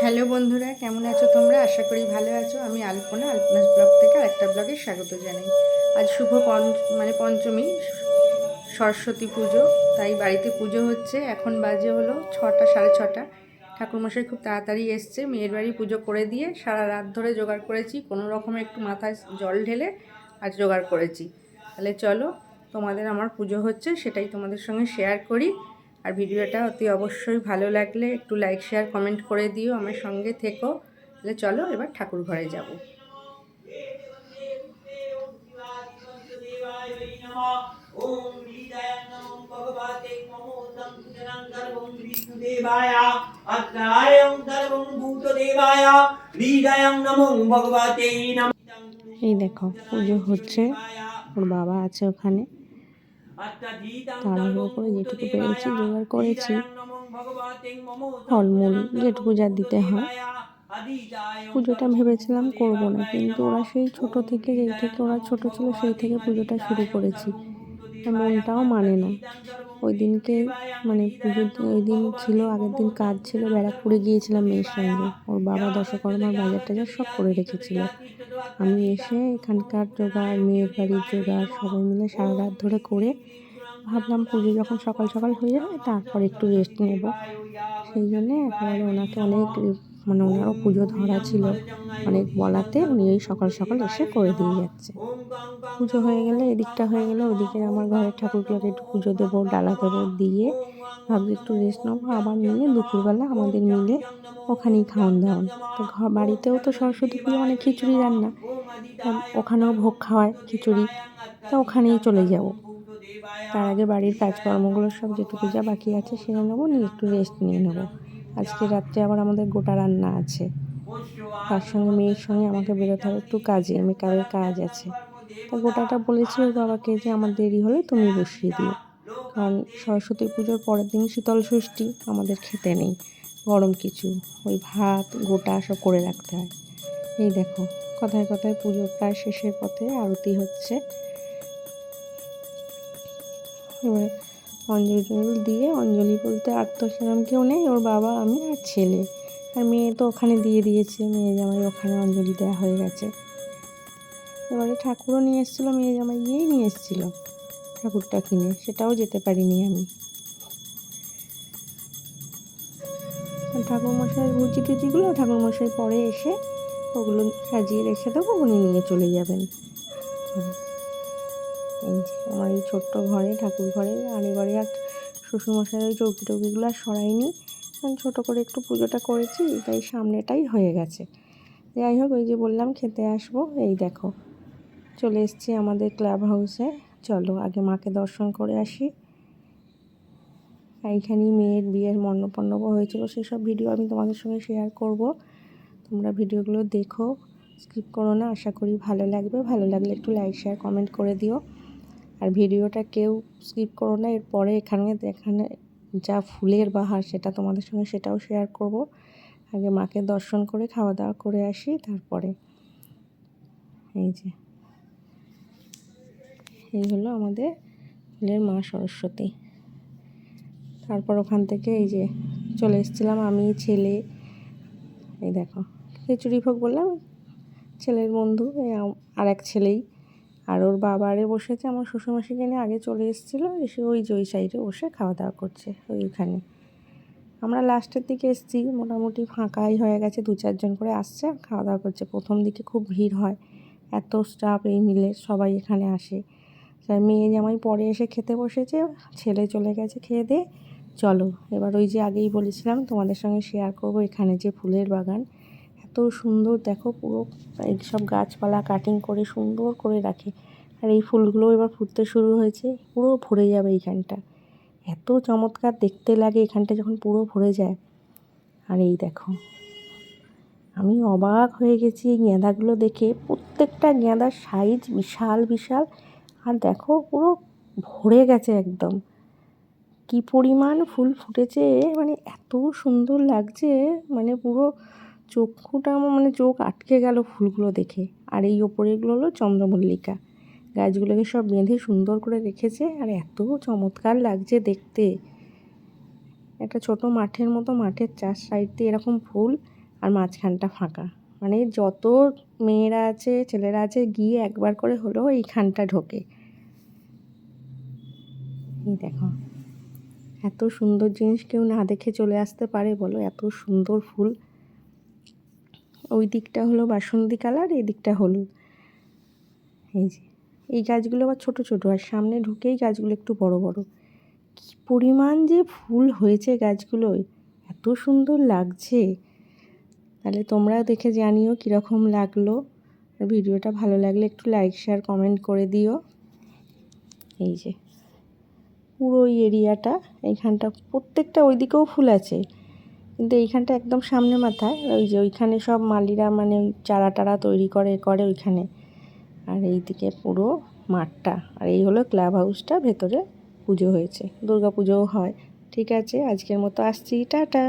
Hello বন্ধুরা, কেমন আছো তোমরা? আশা করি ভালো আছো। আমি আলপনাস ব্লগ থেকে আরেকটা ব্লগে স্বাগত জানাই। আজ শুভ পঞ্চমী, সরস্বতী পুজো। তাই বাড়িতে পুজো হচ্ছে। এখন বাজে হলো 6টা, সাড়ে 6টা। ঠাকুরমশাই খুব তাড়াতাড়ি এসছে। মেয়ের বাড়ি পুজো করে দিয়ে সারা রাত ধরে জোগাড় করেছি। কোনো রকমে একটু মাথায় জল ঢেলে আজ জোগাড় করেছি। তাহলে চলো, তোমাদের আমার পুজো হচ্ছে সেটাই তোমাদের সঙ্গে শেয়ার করি। আর ভিডিওটা অতি অবশ্যই ভালো লাগলে একটু লাইক, শেয়ার, কমেন্ট করে দিও, আমার সঙ্গে থেকো। তাহলে চলো এবার ঠাকুর ঘরে যাব। এই দেখো পুজো হচ্ছে, ওর বাবা আছে ওখানে। তাড়াহুড়ো করে যেটুকু পেরেছি জোগাড় করেছি, ফলমূল যেটুকু যা দিতে হয়। পুজোটা ভেবেছিলাম করব না, কিন্তু ওরা সেই ছোট থেকে, যেই থেকে ওরা ছোট ছিল সেই থেকে পুজোটা শুরু করেছি। আর মনটাও মানে না। ওই দিনকে ওই দিন ছিল, আগের দিন কাজ ছিল, ব্যারাকপুরে গিয়েছিলাম মেয়ের সঙ্গে। ওর বাবা দশকর্মার বাজার টাজার সব করে রেখেছিল। আমি এসে এখানকার জোগাড়, মেয়ের বাড়ির জোগাড় সবাই মিলে সারা রাত ধরে করে ভাবলাম পুজো যখন সকাল সকাল হয়ে যাবে তারপর একটু রেস্ট নেব। সেই জন্যে একেবারে ওনাকে ওনারও পুজো ধরা ছিল, অনেক বলাতে উনি এই সকাল সকাল এসে করে দিয়ে যাচ্ছে। পুজো হয়ে গেলে এদিকটা হয়ে গেলে, ওদিকে আমার ঘরের ঠাকুরগুলোকে একটু পুজো দেবো, ডালা দেবো, দিয়ে ভাবছি একটু রেস্ট নেবো। আবার নিয়ে দুপুরবেলা আমাদের মিলে ওখানেই খাওয়ান দাওয়ান। তো বাড়িতেও তো সরস্বতী পুজো মানে খিচুড়ি রান্না, তা ওখানেও ভোগ খাওয়ায় খিচুড়ি, তা ওখানেই চলে যাব। তার আগে বাড়ির কাজকর্মগুলো সব যেটুকু যা বাকি আছে সেরে নেবো, নিয়ে একটু রেস্ট নিয়ে নেবো। আজকে রাত্রে আবার আমাদের গোটা রান্না আছে। তার সঙ্গে মেয়ের সঙ্গে আমাকে বেরোতে হবে একটু কাজে, মেকআপের কাজ আছে। তা গোটাটা বলেছি ওর বাবাকে যে আমার দেরি হলে তুমি বসিয়ে দিও, কারণ সরস্বতী পুজোর পরের দিন শীতল ষষ্ঠী, আমাদের খেতে নেই গরম কিছু, ওই ভাত গোটা সব করে রাখতে হয়। এই দেখো, কথায় কথায় পুজো প্রায় শেষের পথে, আরতি হচ্ছে। এবার অঞ্জলি টঞ্জলি দিয়ে, অঞ্জলি বলতে আর তো সেরকম কেউ নেই, ওর বাবা, আমি আর ছেলে। আর মেয়ে তো ওখানে দিয়ে দিয়েছে, মেয়ে জামাই ওখানে অঞ্জলি দেওয়া হয়ে গেছে। এবারে ঠাকুরও নিয়ে এসেছিলো, মেয়ে জামাই গিয়েই নিয়ে এসেছিলো ঠাকুরটা কিনে, সেটাও যেতে পারিনি আমি। ঠাকুরমশাইয়ের ভুজি টুজিগুলো ঠাকুরমশাই পরে এসে ওগুলো সাজিয়ে রেখে দেবো, উনি নিয়ে চলে যাবেন। এই যে আমার এই ছোট্ট ঘরে, ঠাকুর ঘরে, আর এবারে আর শ্বশুরমশাইয়ের ওই চৌকি টৌকিগুলো আর সরাইনি, ছোটো করে একটু পুজোটা করেছি, তাই সামনেটাই হয়ে গেছে। যাই হোক, ওই যে বললাম খেতে আসবো, এই দেখো চলে এসেছি আমাদের ক্লাব হাউসে। চলো আগে মাকে দর্শন করে আসি। এইখানেই মেয়ের বিয়ের মণ্ডপ হয়েছিল, সেসব ভিডিও আমি তোমাদের সঙ্গে শেয়ার করব। তোমরা ভিডিওগুলো দেখো, স্কিপ করো না। আশা করি ভালো লাগবে। ভালো লাগলে একটু লাইক, শেয়ার, কমেন্ট করে দিও। আর ভিডিওটা কেউ স্কিপ করো না। এরপরে এখানে যা ফুলের বাহার, সেটা তোমাদের সঙ্গে সেটাও শেয়ার করব। আগে মাকে দর্শন করে খাওয়া দাওয়া করে আসি, তারপরে। এই যে এই হলো আমাদের ফুলের মা সরস্বতী। তারপর ওখান থেকে এই যে চলে এসেছিলাম আমি, ছেলে। এই দেখো খিচুড়ি ভোগ বললাম, ছেলের বন্ধু আর এক ছেলেই, আর ওর বাবা আরে বসেছে। আমার শ্বশুরমশাইকে নিয়ে আগে চলে এসেছিলো, এসে ওই যে ওই সাইডে বসে খাওয়া দাওয়া করছে ওইখানে। আমরা লাস্টের দিকে এসেছি, মোটামুটি ফাঁকাই হয়ে গেছে, 2-4 জন করে আসছে আর খাওয়া দাওয়া করছে। প্রথম দিকে খুব ভিড় হয়, এত স্টাফ এই মিলে সবাই এখানে আসে। মেয়ে জামাই পরে এসে খেতে বসেছে, ছেলে চলে গেছে খেয়ে দিয়ে। চলো এবার ওই যে আগেই বলেছিলাম তোমাদের সঙ্গে শেয়ার করব, এখানে যে ফুলের বাগান এত সুন্দর, দেখো পুরো এই সব গাছপালা কাটিং করে সুন্দর করে রাখে। আর এই ফুলগুলো এবার ফুটতে শুরু হয়েছে, পুরো ভরে যাবে এইখানটা। এত চমৎকার দেখতে লাগে এখানটা যখন পুরো ভরে যায়। আর এই দেখো, আমি অবাক হয়ে গেছি এই গাঁদাগুলো দেখে। প্রত্যেকটা গাঁদার সাইজ বিশাল বিশাল, আর দেখো পুরো ভরে গেছে একদম। কি পরিমাণ ফুল ফুটেছে, মানে এত সুন্দর লাগছে, মানে পুরো চক্ষুটা আমার চোখ আটকে গেল ফুলগুলো দেখে। আর এই ওপরেগুলো হলো চন্দ্রমল্লিকা, গাছগুলোকে সব বেঁধে সুন্দর করে রেখেছে, আর এত চমৎকার লাগছে দেখতে। একটা ছোট মাঠের মতো, মাঠের চার সাইড দিয়ে এরকম ফুল, আর মাঝখানটা ফাঁকা। মানে যত মেয়েরা আছে ছেলেরা আছে গিয়ে একবার করে হলেও এইখানটা ঢোকে। এই দেখো, এত সুন্দর জিনিস কেউ না দেখে চলে আসতে পারে বলো? এত সুন্দর ফুল। ওই দিকটা হলো বাসন্তী কালার, এই দিকটা হলুদ। এই যে এই গাছগুলো আবার ছোট ছোট, আর সামনে ঢুকেই গাছগুলো একটু বড় বড়। কী পরিমাণ যে ফুল হয়েছে গাছগুলোয়, এত সুন্দর লাগছে। তাহলে তোমরাও দেখে জানিও কীরকম লাগলো। আর ভিডিওটা ভালো লাগলে একটু লাইক শেয়ার কমেন্ট করে দিও। এই যে পুরো ওই এরিয়াটা, এইখানটা প্রত্যেকটা, ওইদিকেও ফুল আছে কিন্তু এইখানটা একদম সামনে মাথায়। ওই যে ওইখানে সব মালিরা মানে ওই চারা টারা তৈরি করে ওইখানে। আর এইদিকে পুরো মাঠটা। আর এই হলো ক্লাব হাউসটা, ভেতরে পুজো হয়েছে, দুর্গা পুজোও হয়। ঠিক আছে, আজকের মতো আসছি, টাটা।